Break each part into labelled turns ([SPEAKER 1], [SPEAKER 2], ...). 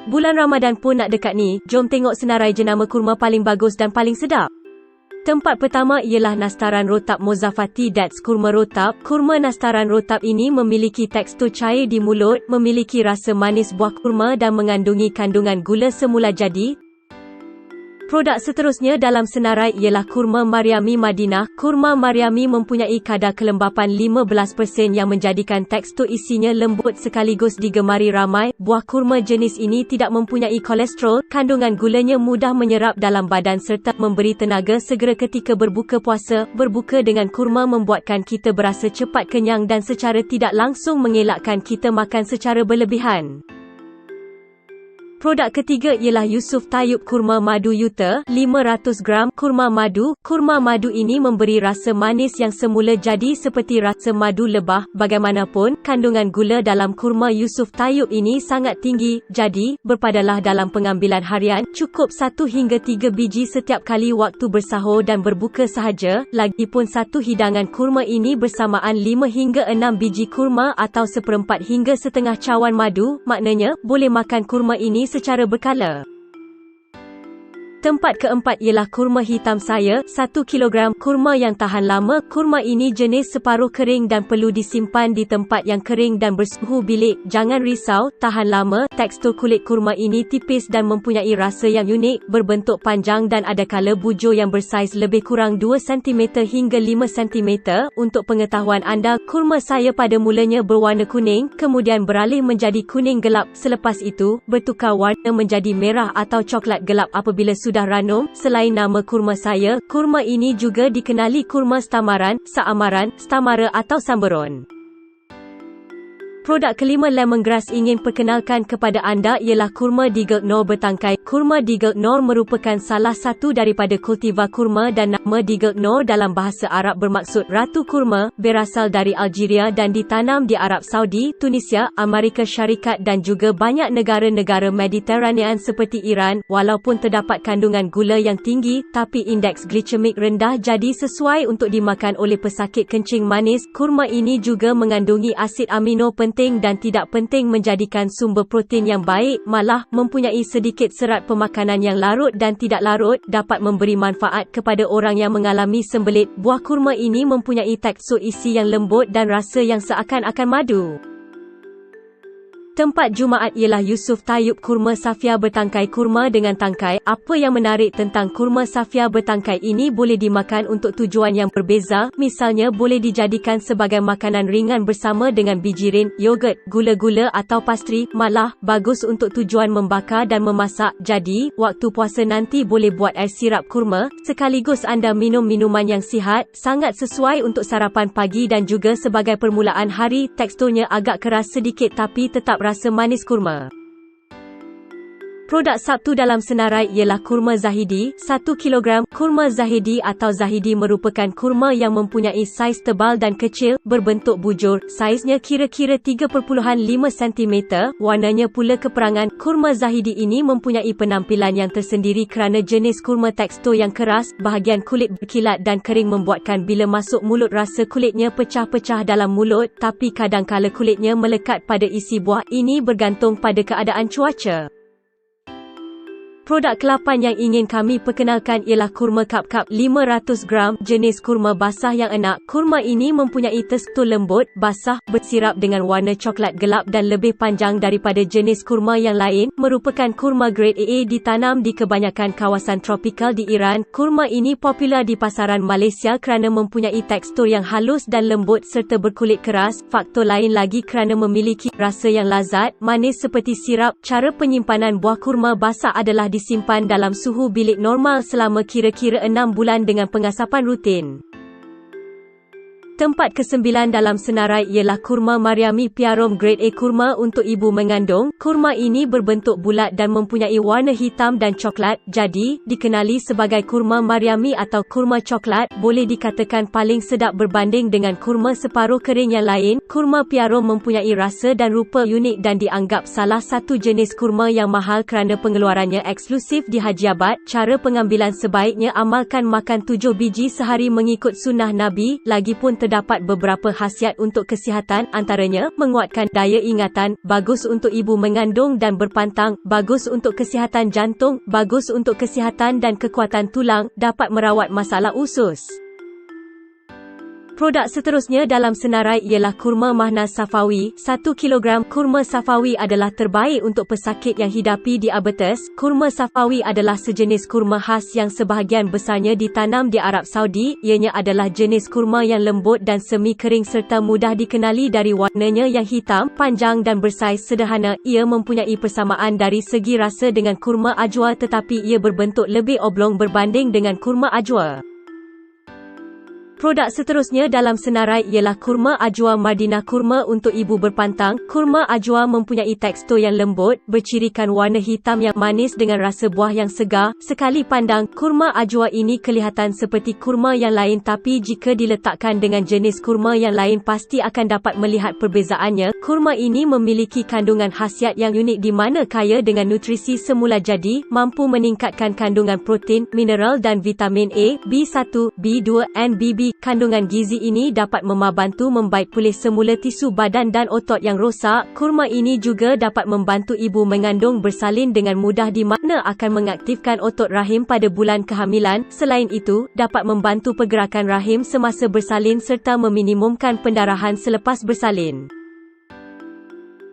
[SPEAKER 1] Bulan Ramadan pun nak dekat ni, jom tengok senarai jenama kurma paling bagus dan paling sedap. Tempat pertama ialah Nastaran Rotab Mozafati Dates Kurma Rotab. Kurma Nastaran Rotab ini memiliki tekstur cair di mulut, memiliki rasa manis buah kurma dan mengandungi kandungan gula semula jadi. Produk seterusnya dalam senarai ialah kurma Mariami Madinah. Kurma Mariami mempunyai kadar kelembapan 15% yang menjadikan tekstur isinya lembut sekaligus digemari ramai. Buah kurma jenis ini tidak mempunyai kolesterol, kandungan gulanya mudah menyerap dalam badan serta memberi tenaga segera ketika berbuka puasa. Berbuka dengan kurma membuatkan kita berasa cepat kenyang dan secara tidak langsung mengelakkan kita makan secara berlebihan. Produk ketiga ialah Yusuf Tayyub Kurma Madu Yuta, 500 gram kurma madu. Kurma madu ini memberi rasa manis yang semula jadi seperti rasa madu lebah. Bagaimanapun, kandungan gula dalam kurma Yusuf Tayyub ini sangat tinggi, jadi, berpadalah dalam pengambilan harian, cukup 1 hingga 3 biji setiap kali waktu bersahur dan berbuka sahaja. Lagipun satu hidangan kurma ini bersamaan 5 hingga 6 biji kurma atau 1/4 hingga setengah cawan madu, maknanya, boleh makan kurma ini secara berkala. Tempat keempat ialah kurma hitam saya, 1 kilogram. Kurma yang tahan lama. Kurma ini jenis separuh kering dan perlu disimpan di tempat yang kering dan bersuhu bilik. Jangan risau, tahan lama. Tekstur kulit kurma ini tipis dan mempunyai rasa yang unik, berbentuk panjang dan ada kala bujur yang bersaiz lebih kurang 2 cm hingga 5 cm. Untuk pengetahuan anda, kurma saya pada mulanya berwarna kuning, kemudian beralih menjadi kuning gelap. Selepas itu, bertukar warna menjadi merah atau coklat gelap apabila sudah ranum. Selain nama kurma saya, kurma ini juga dikenali kurma Stamaran, Saamaran, Stamara atau Samberon. Produk kelima Lemongrass ingin perkenalkan kepada anda ialah kurma Digelt Nor bertangkai. Kurma Digelt Nor merupakan salah satu daripada kultivar kurma dan nama Digelt Nor dalam bahasa Arab bermaksud Ratu Kurma, berasal dari Algeria dan ditanam di Arab Saudi, Tunisia, Amerika Syarikat dan juga banyak negara-negara Mediterranean seperti Iran. Walaupun terdapat kandungan gula yang tinggi, tapi indeks glikemik rendah jadi sesuai untuk dimakan oleh pesakit kencing manis. Kurma ini juga mengandungi asid amino penting dan tidak penting menjadikan sumber protein yang baik, malah mempunyai sedikit serat pemakanan yang larut dan tidak larut, dapat memberi manfaat kepada orang yang mengalami sembelit. Buah kurma ini mempunyai tekstur isi yang lembut dan rasa yang seakan-akan madu. Tempat Jumaat ialah Yusuf Tayyub Kurma Safia bertangkai. Kurma dengan tangkai. Apa yang menarik tentang kurma Safia bertangkai ini boleh dimakan untuk tujuan yang berbeza, misalnya boleh dijadikan sebagai makanan ringan bersama dengan bijirin, yogurt, gula-gula atau pastri, malah, bagus untuk tujuan membakar dan memasak. Jadi, waktu puasa nanti boleh buat air sirap kurma, sekaligus anda minum minuman yang sihat, sangat sesuai untuk sarapan pagi dan juga sebagai permulaan hari. Teksturnya agak keras sedikit tapi tetap rasa manis kurma. Produk Sabtu dalam senarai ialah kurma Zahidi, 1 kilogram. Kurma Zahidi atau Zahidi merupakan kurma yang mempunyai saiz tebal dan kecil, berbentuk bujur. Saiznya kira-kira 3.5 cm, warnanya pula keperangan. Kurma Zahidi ini mempunyai penampilan yang tersendiri kerana jenis kurma tekstur yang keras, bahagian kulit berkilat dan kering membuatkan bila masuk mulut rasa kulitnya pecah-pecah dalam mulut, tapi kadangkala kulitnya melekat pada isi buah. Ini bergantung pada keadaan cuaca. Produk ke-8 yang ingin kami perkenalkan ialah kurma kap-kap 500 gram, jenis kurma basah yang enak. Kurma ini mempunyai tekstur lembut, basah, bersirap dengan warna coklat gelap dan lebih panjang daripada jenis kurma yang lain. Merupakan kurma grade AA, ditanam di kebanyakan kawasan tropikal di Iran. Kurma ini popular di pasaran Malaysia kerana mempunyai tekstur yang halus dan lembut serta berkulit keras. Faktor lain lagi kerana memiliki rasa yang lazat, manis seperti sirap. Cara penyimpanan buah kurma basah adalah disimpan dalam suhu bilik normal selama kira-kira 6 bulan dengan pengasapan rutin. Tempat ke-9 dalam senarai ialah kurma Mariami Piarom Grade A, kurma untuk ibu mengandung. Kurma ini berbentuk bulat dan mempunyai warna hitam dan coklat, jadi dikenali sebagai kurma Mariami atau kurma coklat. Boleh dikatakan paling sedap berbanding dengan kurma separuh kering yang lain. Kurma Piarom mempunyai rasa dan rupa unik dan dianggap salah satu jenis kurma yang mahal kerana pengeluarannya eksklusif di Hajiabat. Cara pengambilan sebaiknya amalkan makan 7 biji sehari mengikut sunnah Nabi. Lagipun terdapat beberapa khasiat untuk kesihatan, antaranya menguatkan daya ingatan, bagus untuk ibu mengandung dan berpantang, bagus untuk kesihatan jantung, bagus untuk kesihatan dan kekuatan tulang, dapat merawat masalah usus. Produk seterusnya dalam senarai ialah kurma Mahnaz Safawi. 1 kilogram kurma Safawi adalah terbaik untuk pesakit yang hidapi diabetes. Kurma Safawi adalah sejenis kurma khas yang sebahagian besarnya ditanam di Arab Saudi. Ianya adalah jenis kurma yang lembut dan semi kering serta mudah dikenali dari warnanya yang hitam, panjang dan bersaiz sederhana. Ia mempunyai persamaan dari segi rasa dengan kurma ajwa, tetapi ia berbentuk lebih oblong berbanding dengan kurma ajwa. Produk seterusnya dalam senarai ialah kurma ajwa Madinah. Kurma untuk ibu berpantang. Kurma ajwa mempunyai tekstur yang lembut, bercirikan warna hitam yang manis dengan rasa buah yang segar. Sekali pandang, kurma ajwa ini kelihatan seperti kurma yang lain, tapi jika diletakkan dengan jenis kurma yang lain pasti akan dapat melihat perbezaannya. Kurma ini memiliki kandungan khasiat yang unik di mana kaya dengan nutrisi semula jadi, mampu meningkatkan kandungan protein, mineral dan vitamin A, B1, B2 dan BB. Kandungan gizi ini dapat membantu membaik pulih semula tisu badan dan otot yang rosak. Kurma ini juga dapat membantu ibu mengandung bersalin dengan mudah di mana akan mengaktifkan otot rahim pada bulan kehamilan. Selain itu, dapat membantu pergerakan rahim semasa bersalin serta meminimumkan pendarahan selepas bersalin.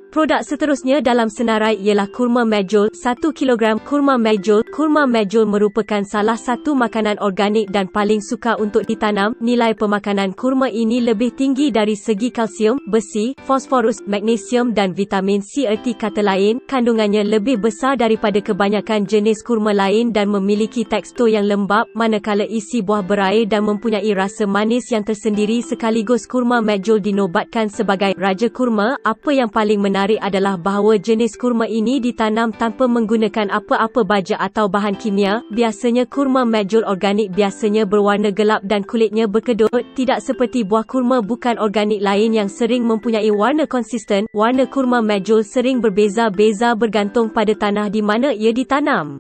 [SPEAKER 1] Produk seterusnya dalam senarai ialah kurma Mejul. 1 kilogram kurma Mejul. Kurma Mejul merupakan salah satu makanan organik dan paling sukar untuk ditanam. Nilai pemakanan kurma ini lebih tinggi dari segi kalsium, besi, fosforus, magnesium dan vitamin C. Erti kata lain, kandungannya lebih besar daripada kebanyakan jenis kurma lain dan memiliki tekstur yang lembap, manakala isi buah berair dan mempunyai rasa manis yang tersendiri. Sekaligus kurma Mejul dinobatkan sebagai Raja Kurma. Apa yang paling menarik adalah bahawa jenis kurma ini ditanam tanpa menggunakan apa-apa baja atau bahan kimia. Biasanya kurma Mejul organik biasanya berwarna gelap dan kulitnya berkedut, tidak seperti buah kurma bukan organik lain yang sering mempunyai warna konsisten. Warna kurma Mejul sering berbeza-beza bergantung pada tanah di mana ia ditanam.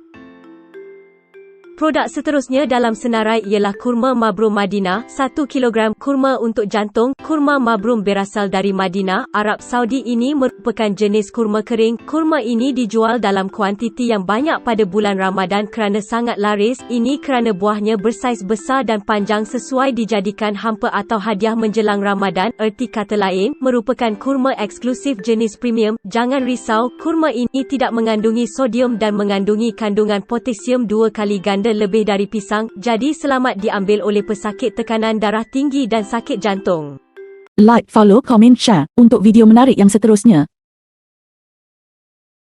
[SPEAKER 1] Produk seterusnya dalam senarai ialah kurma Mabrum Madinah. 1 kilogram kurma untuk jantung. Kurma Mabrum berasal dari Madinah, Arab Saudi. Ini merupakan jenis kurma kering. Kurma ini dijual dalam kuantiti yang banyak pada bulan Ramadan kerana sangat laris. Ini kerana buahnya bersaiz besar dan panjang sesuai dijadikan hampa atau hadiah menjelang Ramadan. Erti kata lain, merupakan kurma eksklusif jenis premium. Jangan risau, kurma ini tidak mengandungi sodium dan mengandungi kandungan potasium 2 kali ganda lebih dari pisang, jadi selamat diambil oleh pesakit tekanan darah tinggi dan sakit jantung.
[SPEAKER 2] Like, follow, komen, share untuk video menarik yang seterusnya.